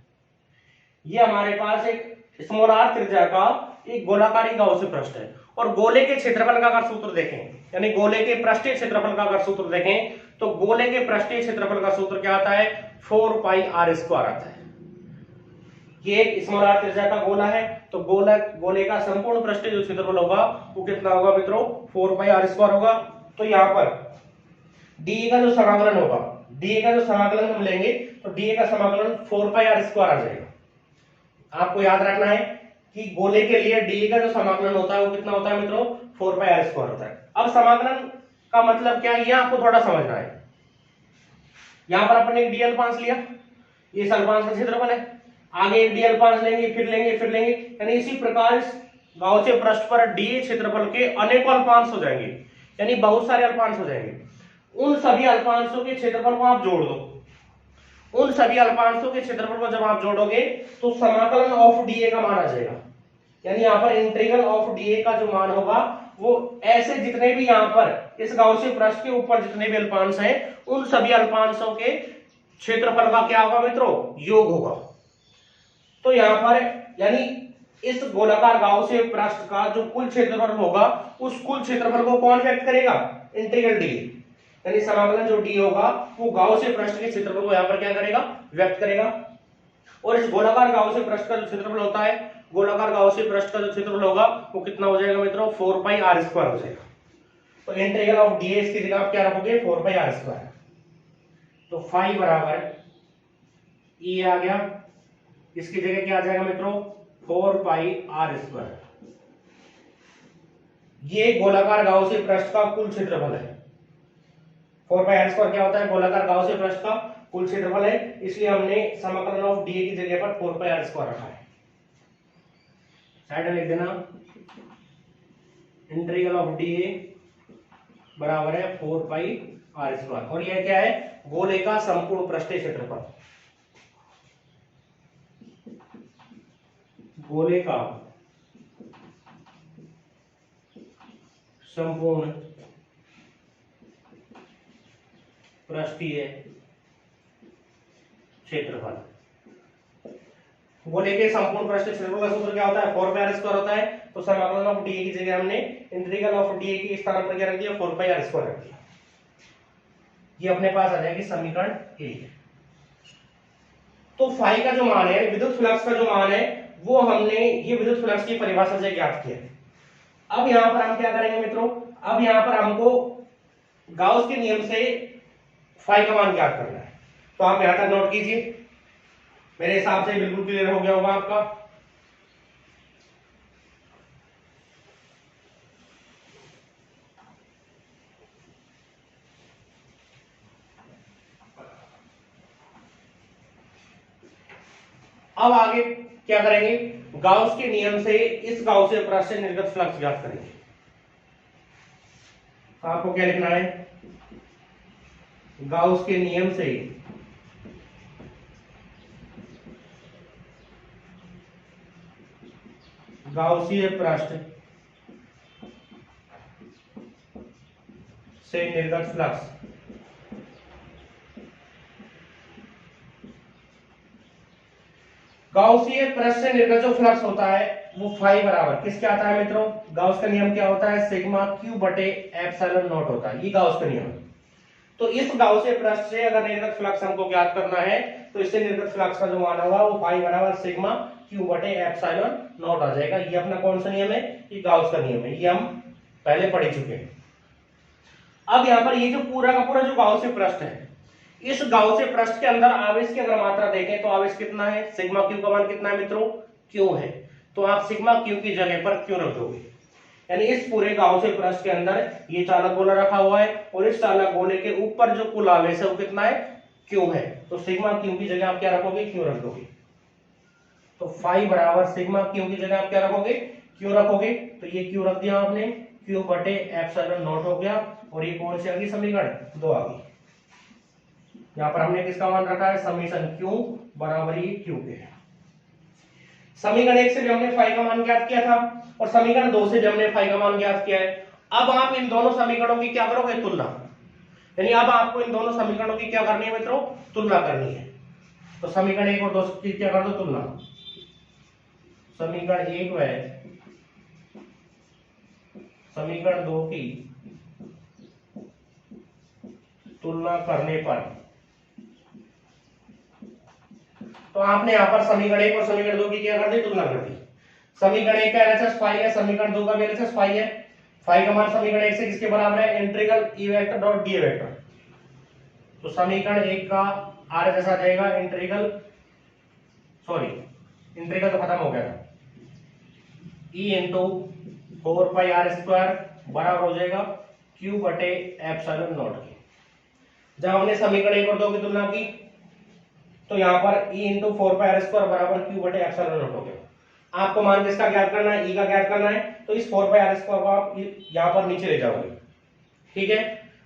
ये हमारे पास एक स्मॉल r त्रिज्या का एक गोलाकारी गाउसियन पृष्ठ है। और गोले के क्षेत्रफल का अगर सूत्र देखें, यानी गोले के पृष्ठीय क्षेत्रफल का अगर सूत्र देखें, तो गोले के पृष्ठीय क्षेत्रफल का सूत्र क्या आता है, 4 पाई r स्क्वायर आता है। ये एक स्मॉल r त्रिज्या का गोला है, तो गोले का संपूर्ण पृष्ठीय जो क्षेत्रफल होगा वो कितना होगा मित्रों, 4 पाई r स्क्वायर होगा। तो यहाँ पर dA का जो समाकलन होगा, dA का जो समाकलन हम लेंगे तो dA का समाकलन 4 पाई r स्क्वायर आ जाएगा। आपको याद रखना है कि गोले के लिए dA का जो समाकलन होता है वो कितना होता है मित्रों, 4 पाई r स्क्वायर होता है। अब समाकलन का मतलब क्या है, ये आपको थोड़ा समझना है। यहां पर अपन एक dl5 लिया, ये इस अल्पांश का क्षेत्रफल है। आगे एक dl5 लेंगे, फिर लेंगे, फिर लेंगे, यानी इसी प्रकार इस गाउसियन पृष्ठ पर dA क्षेत्रफल के अनेकों अल्पांश हो जाएंगे, यानी बहुत सारे अल्पांश हो जाएंगे। उन सभी अल्पांशों के क्षेत्रफल को आप जोड़ दो। उन सभी अल्पांशों के क्षेत्रफल को जब आप जोड़ोगे तो समाकलन ऑफ dA का मान आ जाएगा। यानी यहाँ पर इंटीग्रल ऑफ dA का जो मान होगा वो ऐसे जितने भी यहाँ पर इस गाउसियन पृष्ठ के ऊपर जितने भी अल्पांश हैं उन सभी अल्पांशों के क्षेत्रफल का क्या होगा मित्रों, योग होगा। तो यहाँ पर यानी इस गोलाकार गाउसियन पृष्ठ का जो कुल क्षेत्रफल होगा उस कुल क्षेत्रफल को कौन व्यक्त करेगा, इंटीग्रल dA। यानी समाकलन जो d होगा वो गाउसियन पृष्ठ के क्षेत्रफल को यहाँ पर क्या करेगा, व्यक्त करेगा। और इस गोलाकार गाउसियन पृष्ठ का जो क्षेत्रफल होता है, गोलाकार गाउसियन पृष्ठ का जो क्षेत्रफल होगा वो कितना हो जाएगा मित्रों, 4 पाई r स्क्वायर हो जाएगा। तो इंटीग्रल ऑफ dA इसकी जगह आप क्या रखोगे, 4 पाई r स्क्वायर। तो फाई बराबर E आ गया, इसकी जगह क्या आ जाएगा मित्रों, 4 पाई r स्क्वायर। ये गोलाकार गाउसियन पृष्ठ का कुल क्षेत्रफल है। 4 पाई r स्क्वायर क्या होता है, गोलाकार गाउसियन पृष्ठ का कुल क्षेत्रफल है, इसलिए हमने समाकलन ऑफ dA की जगह पर 4 पाई r स्क्वायर रखा है। साइड में लिख देना इंटीग्रल ऑफ dA बराबर है 4 पाई r स्क्वायर। और यह क्या है, गोले का संपूर्ण पृष्ठीय क्षेत्रफल। गोले का संपूर्ण पृष्ठीय क्षेत्रफल। गोले के संपूर्ण पृष्ठीय क्षेत्रफल का सूत्र क्या होता है, 4 पाई r स्क्वायर होता है। तो समाकलन ऑफ dA की जगह हमने इंटीग्रल ऑफ dA के स्थान पर क्या रख दिया, 4 पाई r स्क्वायर रख दिया। ये अपने पास आ जाएगी समीकरण 1। तो फाई का जो मान है, विद्युत फ्लक्स का जो मान है, वो हमने ये विद्युत फ्लक्स की परिभाषा से ज्ञात किया है। अब यहां पर हम क्या करेंगे मित्रों, अब यहां पर हमको गाउस के नियम से फाई का मान ज्ञात करना है। तो आप यहां तक नोट कीजिए, मेरे हिसाब से बिल्कुल क्लियर हो गया होगा आपका। अब आगे क्या करेंगे, गाउस के नियम से इस गाउसीय पृष्ठ से निर्गत फ्लक्स ज्ञात करेंगे। आपको क्या लिखना है, गाउस के नियम से गाउसीय पृष्ठ से निर्गत फ्लक्स गाउसीय पृष्ठ से निर्गत जो फ्लक्स होता है वो फाई बराबर किसके आता है मित्रों, गाउस का नियम क्या होता है, सिग्मा क्यू बटे एप्सिलॉन नॉट होता है, ये गाउस का नियम है। तो इस गाउसीय पृष्ठ से अगर निर्गत फ्लक्स हमको ज्ञात करना है तो इससे निर्गत फ्लक्स का जो मान होगा वो फाई बराबर सिग्मा क्यू बटे एप्सिलॉन नॉट आ जाएगा। ये अपना कौन सा नियम है, ये गाउस का नियम है, ये हम पहले पढ़ चुके हैं। अब यहाँ पर ये जो पूरा का पूरा जो गाउसीय पृष्ठ है, इस गाउसीय पृष्ठ के अंदर आवेश की अगर मात्रा देखें तो आवेश कितना है, सिग्मा क्यू का मान कितना है मित्रों, क्यू है। तो आप सिग्मा क्यू की जगह पर क्यू रख दोगे, यानी इस पूरे गाउसीय पृष्ठ के अंदर ये चालक गोला रखा हुआ है और इस चालक गोले के ऊपर जो कुल आवेश है वो कितना है, क्यू है। तो सिग्मा क्यू की जगह आप क्या रखोगे, क्यू रख दोगे। तो फाई बराबर सिग्मा क्यू की जगह आप क्या रखोगे, क्यू रखोगे। तो ये क्यू रख दिया आपने, क्यू बटे एप्सिलॉन नॉट हो गया। और ये कौन सी आ गई, समीकरण 2 आ गई। यहां पर हमने किसका मान रखा है, समीशन क्यू बराबर ये क्यू के। समीकरण 1 से भी हमने फाई का मान ज्ञात किया था और समीकरण 2 से भी हमने फाई का मान ज्ञात किया है। अब आप इन दोनों समीकरणों की क्या करोगे, तुलना। यानी अब आपको इन दोनों समीकरणों की क्या करनी है मित्रों, तुलना करनी है। तो समीकरण 1 और 2 की क्या कर दो, तुलना। समीकरण 1 व समीकरण 2 की तुलना करने पर तो आपने यहां पर समीकरण 1 और समीकरण 2 की क्या कर दी, तुलना कर दी। समीकरण 1 का एलएचएस फाई है, समीकरण 2 का भी एलएचएस फाई है। फाई का मान समीकरण 1 से किसके बराबर है, इंटीग्रल ई वेक्टर डॉट डी वेक्टर। तो समीकरण 1 का आरएचएस आ जाएगा इंटीग्रल तो खत्म हो गया था, e into 4 pi r square बराबर हो जाएगा क्यू बटे एप्सिलॉन नॉट की। जब हमने समीकरण 1 और 2 की तुलना की तो यहां पर e into 4 pi r square बराबर क्यू बटे एप्सिलॉन नॉट हो गया। आपको मान किसका ज्ञात करना है, e का ज्ञात करना है। तो इस 4 पाई आर स्क्वायर को आप यहां पर नीचे ले जाओगे, ठीक है।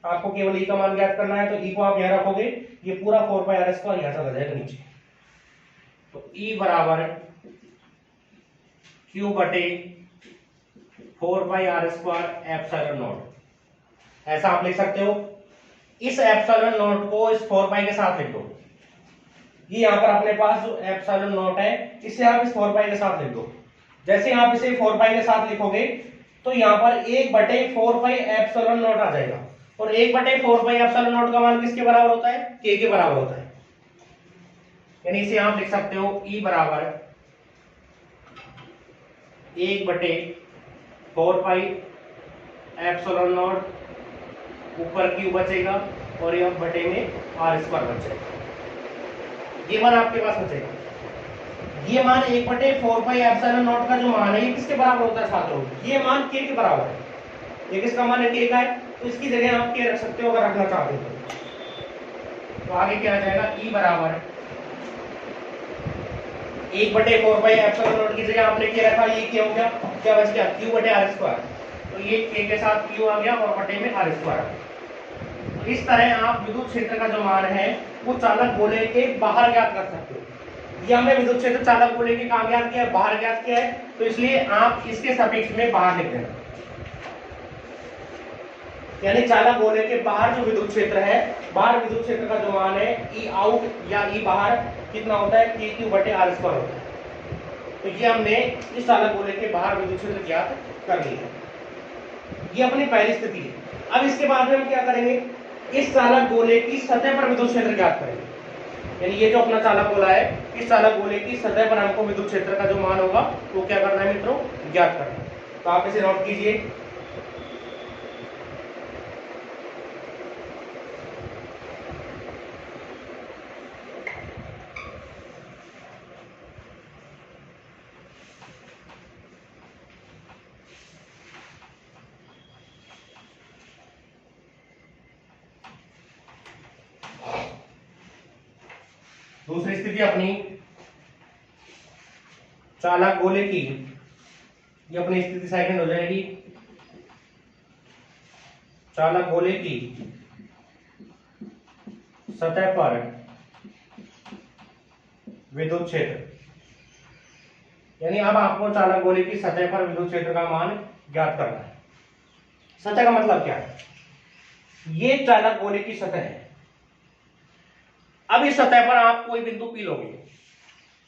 आपको केवल e का मान ज्ञात करना है, तो e को आप यहां रखोगे, ये पूरा 4 पाई आर स्क्वायर यहां चला जाएगा नीचे। तो e बराबर क्यू बटे 4 pi r square epsilon not, ऐसा आप लिख सकते हो। इस एप्सिलॉन नॉट को इस 4 पाई के साथ लिख दो। ये यहां पर अपने पास जो एप्सिलॉन नॉट है इसे आप इस 4 पाई के साथ लिख दो। जैसे आप इसे 4 पाई के साथ लिखोगे तो यहां पर 1/4 पाई एप्सिलॉन नॉट आ जाएगा। और 1/4 पाई एप्सिलॉन नॉट का मान किसके बराबर होता है, k के बराबर होता है। यानी इसे आप लिख सकते हो E बराबर 1/4 पाई एप्सिलॉन नॉट, ऊपर क्यू बचेगा और यह बटे में आर स्क्वायर बच जाएगा। ये मान आपके पास बचेगा। ये मान 1/4 पाई एप्सिलॉन नॉट का जो मान है ये किसके बराबर होता है छात्रों, ये मान k के बराबर है। ये किसका मान है, k का है। तो इसकी जगह आप k रख सकते हो अगर रखना चाहते हो। तो आगे क्या आ जाएगा, E बराबर 1/4 पाई एप्सिलॉन नॉट की जगह आपने k रखा, ये क्या हो गया, क्या बच गया, q बटे आर स्क्वायर। तो ये k के साथ q आ गया और बटे में आर स्क्वायर आ गया। तो इस तरह आप विद्युत क्षेत्र का जो मान है वो चालक गोले के बाहर ज्ञात कर सकते हो। ये हमने विद्युत क्षेत्र चालक गोले के कहां ज्ञात किया है, बाहर ज्ञात किया है। तो इसलिए आप इसके सापेक्ष में बाहर लिख देना, यानी चालक गोले के बाहर जो विद्युत क्षेत्र है, बाहर विद्युत क्षेत्र का जो मान है ई आउट या ई बाहर कितना होता है, के क्यू बटे आर स्क्वायर होता है। तो ये हमने इस चालक गोले के बाहर विद्युत क्षेत्र ज्ञात कर लिया है। ये अपनी पहली स्थिति है। अब इसके बाद में हम क्या करेंगे, इस चालक गोले की सतह पर विद्युत क्षेत्र ज्ञात करें। यानी ये जो अपना चालक गोला है, इस चालक गोले की सतह पर हमको विद्युत क्षेत्र का जो मान होगा वो क्या करना है मित्रों, ज्ञात करना है। तो आप इसे नोट कीजिए। दूसरी स्थिति अपनी चालक गोले की, ये अपनी स्थिति सेकंड हो जाएगी। चालक गोले की सतह पर विद्युत क्षेत्र, यानी अब आपको चालक गोले की सतह पर विद्युत क्षेत्र का मान ज्ञात करना है। सतह का मतलब क्या है, ये चालक गोले की सतह है। अब इस सतह पर आप कोई बिंदु पी लोगे,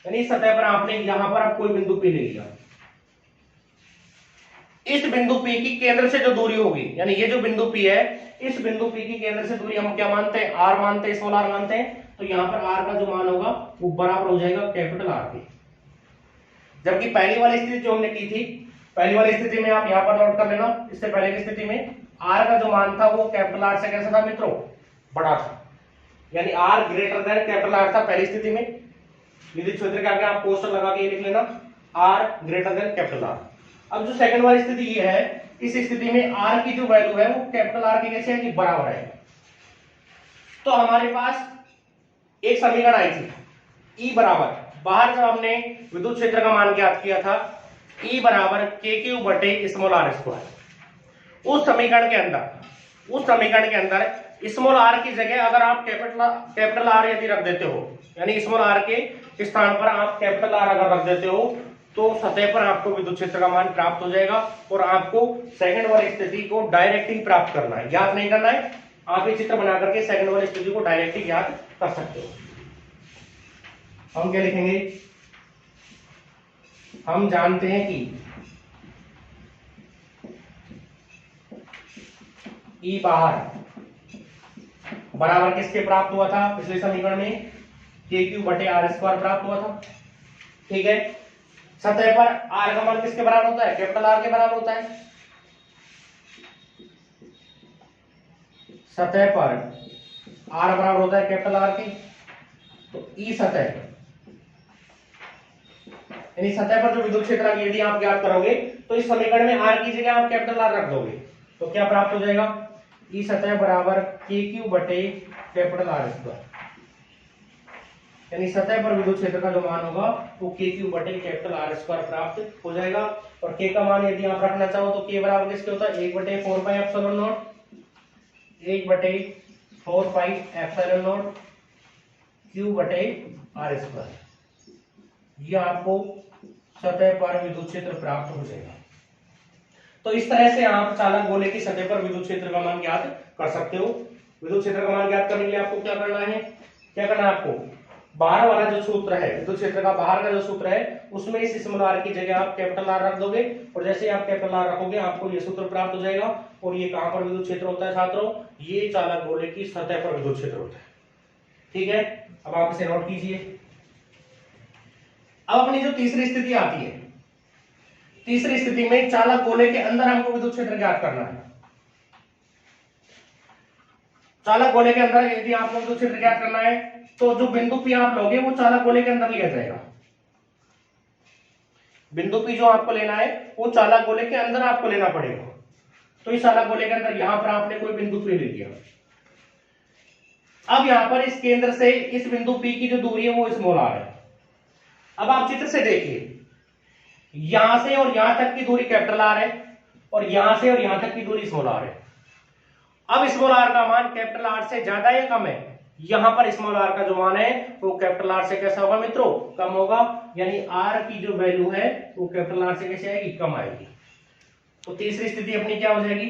यानी इस सतह पर आपने यहां पर आप कोई बिंदु पी ले लिया। इस बिंदु P की केंद्र से जो दूरी होगी, यानी ये जो बिंदु P है, इस बिंदु P की केंद्र से दूरी हम क्या मानते हैं, R मानते हैं, स्मॉल r मानते हैं। तो यहां पर R का जो मान होगा वो बराबर हो जाएगा कैपिटल R के। जबकि पहली वाली स्थिति जो हमने की थी, पहली वाली स्थिति में आप यहां पर नोट कर लेना, इससे पहले की स्थिति में R का जो मान था वो कैपिटल R से कैसा था मित्रों, बड़ा था। यानी R greater than capital R था पहली स्थिति में। विद्युत क्षेत्र के आगे आप पोस्टर लगा के ये लिख लेना, R greater than capital R। अब जो सेकंड वाली स्थिति ये है, इस स्थिति में R की जो वैल्यू है वो कैपिटल R के कैसे है कि बराबर है। तो हमारे पास एक समीकरण आई थी, E बराबर, बाहर जब हमने विद्युत क्षेत्र का मान ज्ञात किया था, E बराबर KQ बटे स्मॉल r स्क्वायर। उस समीकरण के अंदर स्मॉल r की जगह अगर आप कैपिटल R यदि रख देते हो, यानी स्मॉल r के स्थान पर आप कैपिटल R अगर रख देते हो, तो सतह पर आपको विद्युत क्षेत्र का मान प्राप्त हो जाएगा। और आपको सेकंड वाली स्थिति को डायरेक्ट ही प्राप्त करना है, याद नहीं करना है। आप ये चित्र बना करके सेकंड वाली स्थिति को डायरेक्ट ही याद कर सकते हो। हम क्या लिखेंगे, हम जानते हैं कि E बाहर बराबर किसके प्राप्त हुआ था, पिछले समीकरण में KQ बटे R स्क्वायर प्राप्त हुआ था। ठीक है, सतह पर R का मान किसके बराबर होता है, कैपिटल R के बराबर होता है। सतह पर R बराबर होता है कैपिटल R के, तो E सतह, यानी सतह पर जो विद्युत क्षेत्र यदि आप ज्ञात करोगे तो इस समीकरण में R की जगह आप कैपिटल R रख दोगे तो क्या प्राप्त हो जाएगा, E सतह बराबर KQ बटे कैपिटल R स्क्वायर। यानी सतह पर विद्युत क्षेत्र का जो मान होगा वो KQ बटे कैपिटल R स्क्वायर प्राप्त हो जाएगा। और K का मान यदि आप रखना चाहो तो K बराबर किसके होता है, 1 बटे 4 पाई एप्सिलॉन नॉट, 1 बटे 4 पाई एप्सिलॉन नॉट Q बटे R स्क्वायर। ये आपको सतह पर विद्युत क्षेत्र प्राप्त हो जाएगा। तो इस तरह से आप चालक गोले की सतह पर विद्युत क्षेत्र का मान ज्ञात कर सकते हो। विद्युत क्षेत्र का मान ज्ञात करने के लिए आपको क्या करना है, आपको बाहर वाला जो सूत्र है, विद्युत क्षेत्र का बाहर का जो सूत्र है, उसमें इस स्मॉल r की जगह आप कैपिटल R रख दोगे और जैसे आप कैपिटल R रखोगे आपको ये सूत्र प्राप्त हो जाएगा। और ये कहां पर विद्युत क्षेत्र होता है छात्रों, ये चालक गोले की सतह पर विद्युत क्षेत्र होता है। ठीक है, अब आप इसे नोट कीजिए। अब अपनी जो तीसरी स्थिति आती है, तीसरी स्थिति में चालक गोले के अंदर हमको विद्युत क्षेत्र ज्ञात करना है। चालक गोले के अंदर यदि आपको विद्युत क्षेत्र ज्ञात करना है तो जो बिंदु P आप लोगे वो चालक गोले के अंदर लिया जाएगा। बिंदु P जो आपको लेना है वो चालक गोले के अंदर आपको लेना पड़ेगा। तो इस चालक गोले के अंदर यहां पर आपने कोई बिंदु P ले लिया। अब यहां पर इस केंद्र से इस बिंदु P की जो दूरी है वो स्मॉल r है। अब आप चित्र से देखिए, यहां से और यहां तक की दूरी कैपिटल R है और यहां से और यहां तक की दूरी स्मॉल r है। अब स्मॉल r का मान कैपिटल R से ज्यादा या कम है, यहां पर स्मॉल r का जो मान है वो कैपिटल R से कैसा होगा मित्रों, कम होगा। यानी R की जो वैल्यू है वो कैपिटल R से कैसे आएगी, कम आएगी। तो तीसरी स्थिति अपनी क्या हो जाएगी,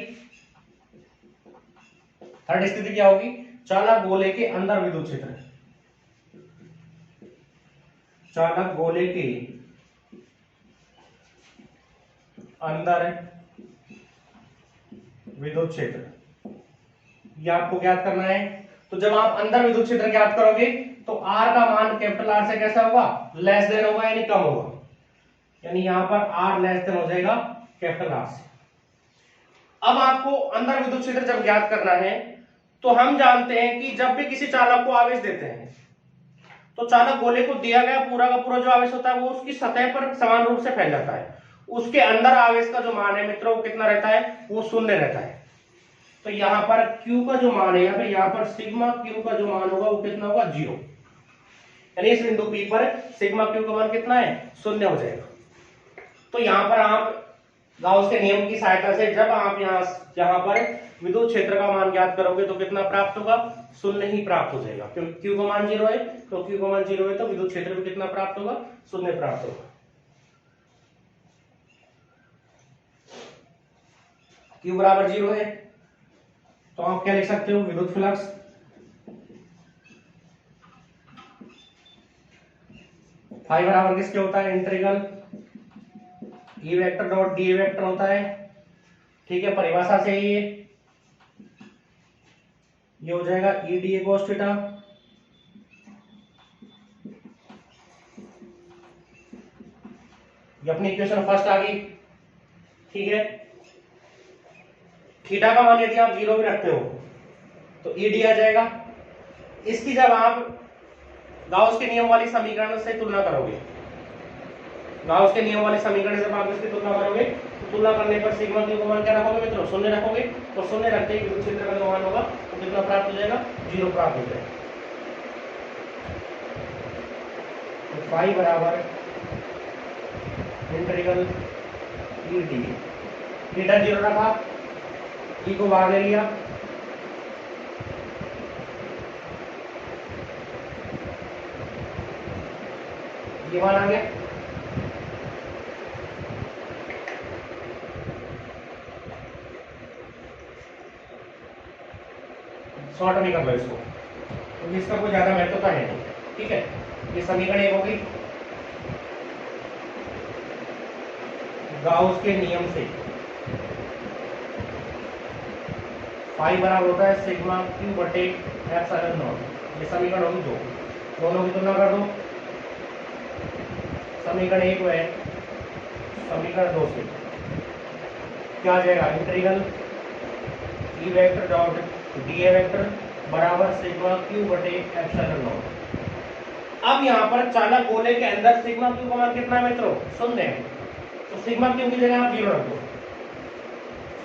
थर्ड स्थिति क्या होगी, चालक गोले के अंदर विद्युत क्षेत्र, चालक गोले के अंदर विद्युत क्षेत्र। ये आपको ज्ञात करना है। तो जब आप अंदर विद्युत क्षेत्र ज्ञात करोगे तो आर का मान कैपिटल आर से कैसा होगा, लेस देन होगा यानी कम होगा, यानी यहां पर आर लेस देन हो जाएगा कैपिटल आर से। अब आपको अंदर विद्युत क्षेत्र जब ज्ञात करना है तो हम जानते हैं कि जब भी किसी चालक को आवेश देते हैं तो चालक गोले को दिया गया पूरा का पूरा जो आवेश होता है वो उसकी सतह पर समान रूप से फैल जाता है। उसके अंदर आवेश का जो मान है मित्रों वो कितना रहता है, वो शून्य रहता है। तो यहां पर Q का जो मान है, यहाँ पर सिग्मा Q का जो मान होगा वो कितना होगा, 0। यानी इस बिंदु P पर सिग्मा Q का मान कितना है, शून्य हो जाएगा। तो यहां पर आप गाउस के नियम की सहायता से जब आप यहाँ पर विद्युत क्षेत्र का मान ज्ञात करोगे तो कितना प्राप्त होगा, शून्य ही प्राप्त हो जाएगा, क्योंकि Q का मान 0 है। तो Q का मान 0 है तो विद्युत क्षेत्र में कितना प्राप्त होगा, शून्य प्राप्त होगा। Q बराबर 0 है तो आप क्या लिख सकते हो, विद्युत फ्लक्स फाई बराबर किसके होता है, integral E vector dot D vector होता है। ठीक है, परिभाषा से ये हो जाएगा E D A cos theta. ये अपनी इक्वेशन फर्स्ट आ गई। ठीक है, थीटा का मान यदि आप 0 भी रखते हो तो ई डी आ जाएगा। इसकी जब आप गाउस के नियम वाली समीकरण से तुलना करोगे, गाउस के नियम वाले समीकरण से आप इसकी तुलना करोगे तो तुलना करने पर सिग्मा क्यू का मान क्या रखोगे मित्रों, शून्य रखोगे। तो शून्य रखते ही विद्युत क्षेत्र का जो मान होगा तो कितना प्राप्त हो जाएगा, 0 प्राप्त हो जाएगा। तो फाई बराबर इंटीग्रल ई डी, थीटा 0 रखा, ई को बाहर ले लिया, ये मान आ गया। शॉर्ट भी कर लो इसको, तो इसका कोई ज्यादा महत्वता है नहीं। ठीक है, ये समीकरण एक होगी गाउस के नियम से फाई बराबर होता है सिग्मा क्यू बटे एप्सिलॉन नॉट। ये समीकरण होगी दो, दोनों की तुलना कर दो। समीकरण एक है, समीकरण 2 से क्या आ जाएगा, integral E vector dot D A vector बराबर सिग्मा क्यू बटे एप्सिलॉन नॉट। अब यहाँ पर चालक गोले के अंदर सिग्मा क्यू का मान कितना है मित्रों, शून्य है। तो सिग्मा क्यू की जगह आप 0 रख दो।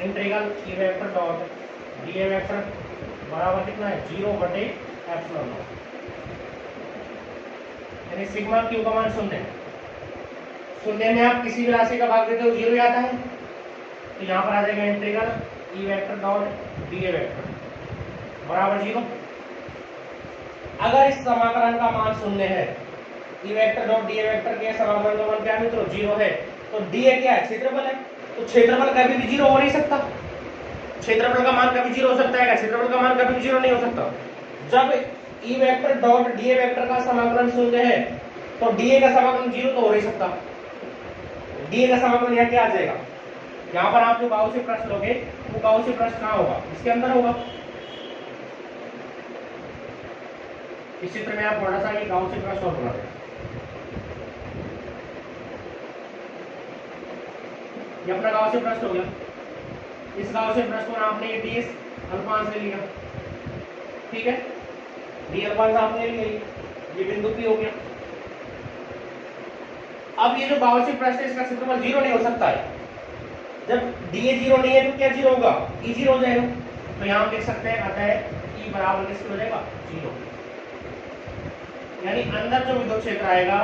Integral E vector dot D A vector बराबर कितना है, 0 बटे एप्सिलॉन नॉट। यानी सिग्मा क्यू का मान शून्य है। शून्य में आप किसी भी राशि का भाग देते हो 0 आता है। तो यहाँ पर आ जाएगा integral E vector dot D A vector बराबर 0। अगर इस समाकलन का मान शून्य है, ई vector dot D A vector के समाकलन का मान क्या है मित्रों, 0 है, तो डी ए क्या है, क्षेत्रफल है। तो क्षेत्रफल कभी भी 0 हो नहीं सकता। क्षेत्रफल का मान कभी 0 हो सकता है, क्षेत्रफल का मान कभी भी 0 नहीं हो सकता। जब ई vector dot D A vector का समाकलन शून्य है तो डी ए का समाकलन 0 तो हो नहीं सकता। डी ए का समाकलन यहाँ क्या आ जाएगा, यहाँ पर आप जो गाउसी प्रश्न लोगे वो गाउसी प्रश्न कहाँ होगा, इसके अंदर होगा। इस चित्र में आप थोड़ा सा ये गाउसी प्रश्न और बना दें। ये अपना गाउसी प्रश्न हो गया। इस गाउसी प्रश्न में आपने ये डी अल्फांश ले लिया। ठीक है, डी अल्फांश आपने ले लिया, ये बिंदु पी हो गया। अब ये जो गाउसी प्रश्न है इसका क्षेत्रफल 0 नहीं हो सकता है। जब डी ए 0 नहीं है तो क्या 0 होगा, ई 0 हो जाएगा। तो यहाँ हम लिख सकते हैं अतः ई बराबर किसके हो जाएगा, 0। यानी अंदर जो विद्युत क्षेत्र आएगा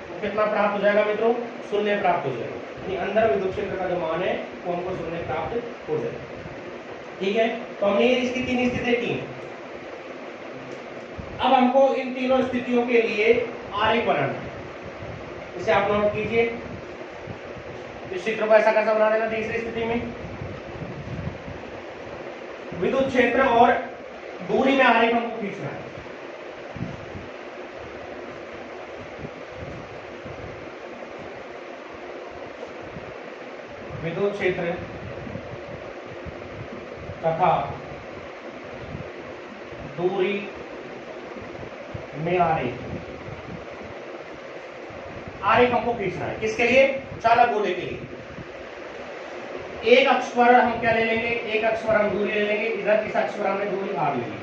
वो कितना प्राप्त हो जाएगा मित्रों, शून्य प्राप्त हो जाएगा। यानी अंदर विद्युत क्षेत्र का जो मान है वो हमको शून्य प्राप्त हो जाएगा। ठीक है, तो हमने इसकी 3 स्थितियां की। अब हमको इन तीनों स्थितियों के लिए आरेख बनाना है। इसे आप नोट कीजिए। इस चित्र को ऐसा कैसा बना देना, तीसरी स्थिति में विद्युत क्षेत्र और दूरी में आरेख हमको खींचना है। विद्युत क्षेत्र तथा दूरी में आरेख, आरेख हमको खींचना है। किसके लिए? चालक गोले के लिए। एक अक्ष पर हम क्या ले लेंगे? एक अक्ष पर हम दूरी ले लेंगे, इधर इस अक्ष पर हमने दूरी आर ले ली,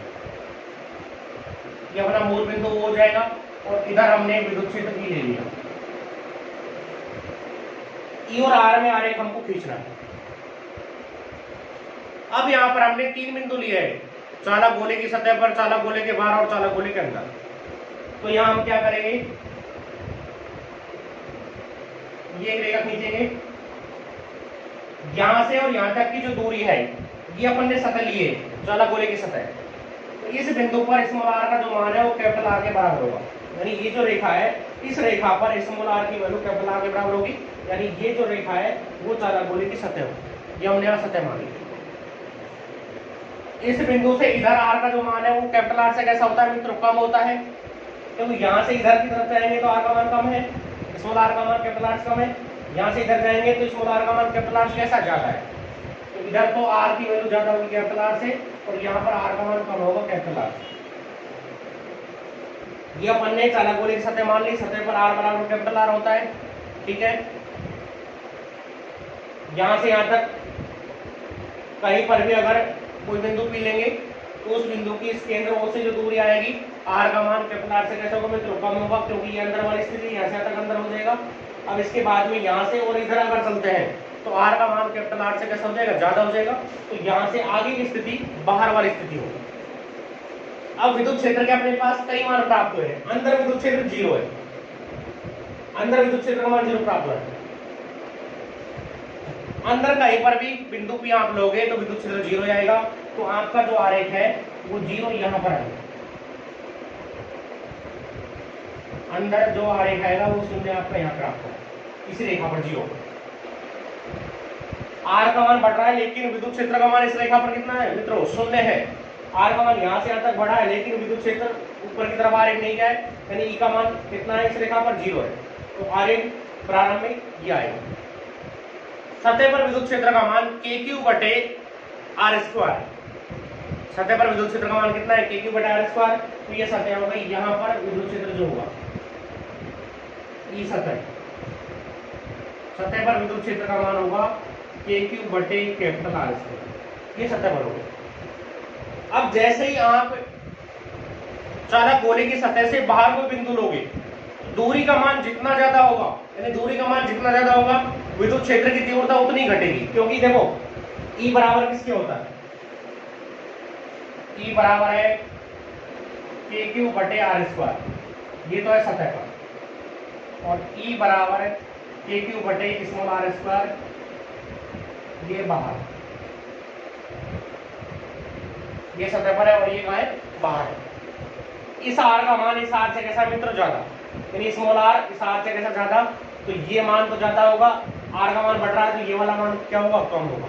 ये अपना मूल बिंदु हो जाएगा, और इधर हमने विद्युत क्षेत्र ई ले लिया। ई और आर में आरेख हमको खींचना है। अब यहां पर हमने 3 बिंदु लिए हैं, चालक गोले की सतह पर, चालक गोले के बाहर और चालक गोले के अंदर। तो यहां हम क्या करेंगे? ये एक रेखा खींचेंगे, यहां से और यहां तक की जो दूरी है ये अपन ने सतह ली है, चालक गोले की सतह। तो इस बिंदु पर स्मॉल आर का जो मान है वो कैपिटल आर के बराबर होगा। यानी ये जो रेखा है, इस रेखा पर स्मॉल आर की वैल्यू कैपिटल आर के बराबर होगी। यानी ये जो रेखा है वो चालक गोले की सतह होगी, ये हमने यहाँ सतह मानी। इस बिंदु से इधर आर का जो मान है वो कैपिटल आर से कैसा होता है मित्रों? कम होता है, क्योंकि तो यहाँ से इधर की तरफ जाएंगे तो आर का मान कम है, स्मॉल आर का मान कैपिटल आर से कम है। यहाँ से इधर जाएंगे तो स्मॉल आर का मान कैपिटल आर से कैसा ज्यादा है, तो इधर तो आर की वैल्यू ज्यादा होगी कैपिटल आर से, और यहाँ पर आर का मान कम होगा कैपिटल आर से। ये अपन ने चालक गोले की सतह मान ली, सतह पर आर बराबर कैपिटल आर होता है, ठीक है। यहां से यहां तक कहीं पर भी अगर कोई बिंदु पी लेंगे तो उस बिंदु की इस केंद्र O से जो दूरी आएगी, आर का मान कैपिटल आर से कैसे होगा मित्रों? कम होगा, क्योंकि ये अंदर वाली स्थिति यहाँ से तक अंदर हो जाएगा। अब इसके बाद में यहाँ से और इधर अगर चलते हैं तो आर का मान कैपिटल आर से कैसा हो जाएगा? ज्यादा हो जाएगा। तो यहाँ से आगे की स्थिति बाहर वाली स्थिति होगी। अब विद्युत क्षेत्र के अपने पास कई मान प्राप्त हुए हैं। अंदर विद्युत क्षेत्र 0 है, अंदर विद्युत क्षेत्र का मान 0 प्राप्त हुआ है। अंदर कहीं पर भी बिंदु पे आप लोगे तो विद्युत क्षेत्र 0 आएगा। तो आपका जो आरेख है वो 0 यहां पर आएगा। अंदर जो आरेख आएगा वो 0 आपका यहाँ प्राप्त होगा, इस रेखा पर 0। आर का मान बढ़ रहा है, लेकिन विद्युत क्षेत्र का मान इस रेखा पर कितना है मित्रों? 0 है। आर का मान यहाँ से यहाँ तक बढ़ा है, लेकिन विद्युत क्षेत्र ऊपर की तरफ आरेख नहीं गया है, यानी ई का मान कितना है? इस रेखा पर 0 है। तो आरेख प्रारंभ में ये आएगा। सतह पर विद्युत क्षेत्र का मान KQ बटे R स्क्वायर। सतह पर विद्युत क्षेत्र का मान कितना है? KQ बटे R स्क्वायर। तो ये सतह हो गई, यहाँ पर विद्युत क्षेत्र जो होगा ये सतह पर विद्युत क्षेत्र का मान होगा KQ बटे कैपिटल R स्क्वायर, ये सतह पर होगा। अब जैसे ही आप चालक गोले की सतह से बाहर कोई बिंदु लोगे, दूरी का मान जितना ज्यादा होगा, यानी दूरी का मान जितना ज्यादा होगा विद्युत क्षेत्र की तीव्रता उतनी घटेगी। क्योंकि देखो E बराबर किसके होता है? E बराबर है KQ बटे R स्क्वायर, ये तो है सतह पर, और E बराबर है KQ बटे स्मॉल r स्क्वायर, ये बाहर, ये सतह पर है और ये कहाँ है? बाहर है। इस r का मान इस r से कैसा मित्र? ज्यादा, यानी स्मॉल r इस r से कैसा? ज्यादा। तो ये मान तो ज्यादा होगा, r का मान बढ़ रहा है तो ये वाला मान क्या होगा? कम होगा।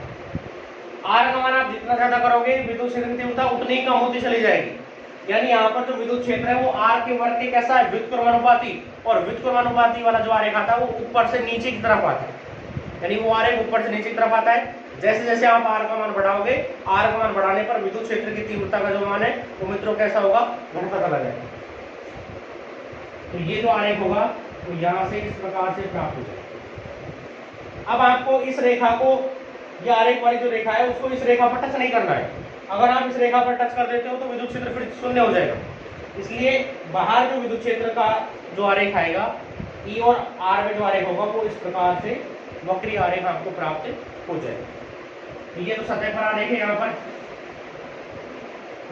r का मान आप जितना ज्यादा करोगे विद्युत क्षेत्र की तीव्रता उतनी कम होती चली जाएगी। यानी यहाँ पर जो विद्युत क्षेत्र है वो r के वर्ग के कैसा है? व्युत्क्रमानुपाती, और व्युत्क्रमानुपाती वाला जो आरेख आता है वो ऊपर से नीचे की तरफ आता है, यानी वो आरेख ऊपर से नीचे की तरफ आता है। जैसे जैसे आप r का मान बढ़ाओगे, r का मान बढ़ाने पर विद्युत क्षेत्र की तीव्रता का जो मान है वो मित्रों कैसा होगा? घटता चला जाएगा। तो ये जो आरेख होगा तो यहाँ से इस प्रकार से प्राप्त हो जाएगा। अब आपको इस रेखा को, ये आरेख वाली जो रेखा है उसको इस रेखा पर टच नहीं करना है। अगर आप इस रेखा पर टच कर देते हो तो विद्युत क्षेत्र फिर 0 हो जाएगा। इसलिए बाहर जो विद्युत क्षेत्र का जो आरेख आएगा, E और R में जो आरेख होगा वो इस प्रकार से वक्री आरेख आपको प्राप्त हो जाएगा। ये तो सतह पर आरेख है यहाँ पर,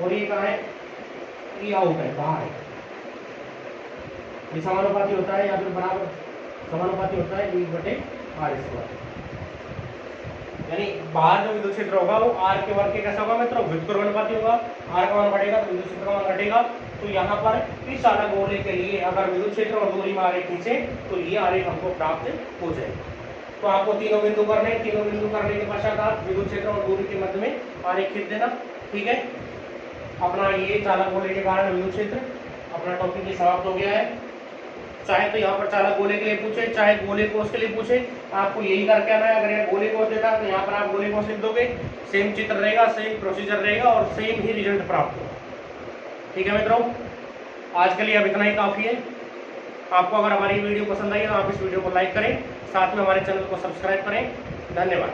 और ये कहाँ है? ये आउट है, बाहर है। ये समानुपाती होता है या फिर बराबर समानुपाती होता है E बटे R स्क्वायर। यानी बाहर जो विद्युत क्षेत्र होगा वो R के वर्ग के कैसा होगा मित्रों? व्युत्क्रमानुपाती होगा। R का मान बढ़ेगा तो विद्युत क्षेत्र का मान घटेगा। तो यहाँ पर इस चालक गोले के लिए अगर विद्युत क्षेत्र और दूरी में आरेख खींचे तो ये आरेख हमको प्राप्त हो जाएगा। तो आपको तीनों बिंदु करने, तीनों बिंदु करने के पश्चात आप विद्युत क्षेत्र और दूरी के मध्य में आरेख खींच देना, ठीक है। अपना ये चालक गोले के कारण विद्युत क्षेत्र, अपना टॉपिक ये समाप्त हो गया है। चाहे तो यहाँ पर चालक गोले के लिए पूछे, चाहे गोले कोष के लिए पूछे, आपको यही करके आना है। अगर यह गोले कोष देता तो यहाँ पर आप गोले कोष लिख दोगे, सेम चित्र रहेगा, सेम प्रोसीजर रहेगा और सेम ही रिजल्ट प्राप्त होगा। ठीक है मित्रों, आज के लिए अब इतना ही काफ़ी है। आपको अगर हमारी वीडियो पसंद आई तो आप इस वीडियो को लाइक करें, साथ में हमारे चैनल को सब्सक्राइब करें। धन्यवाद।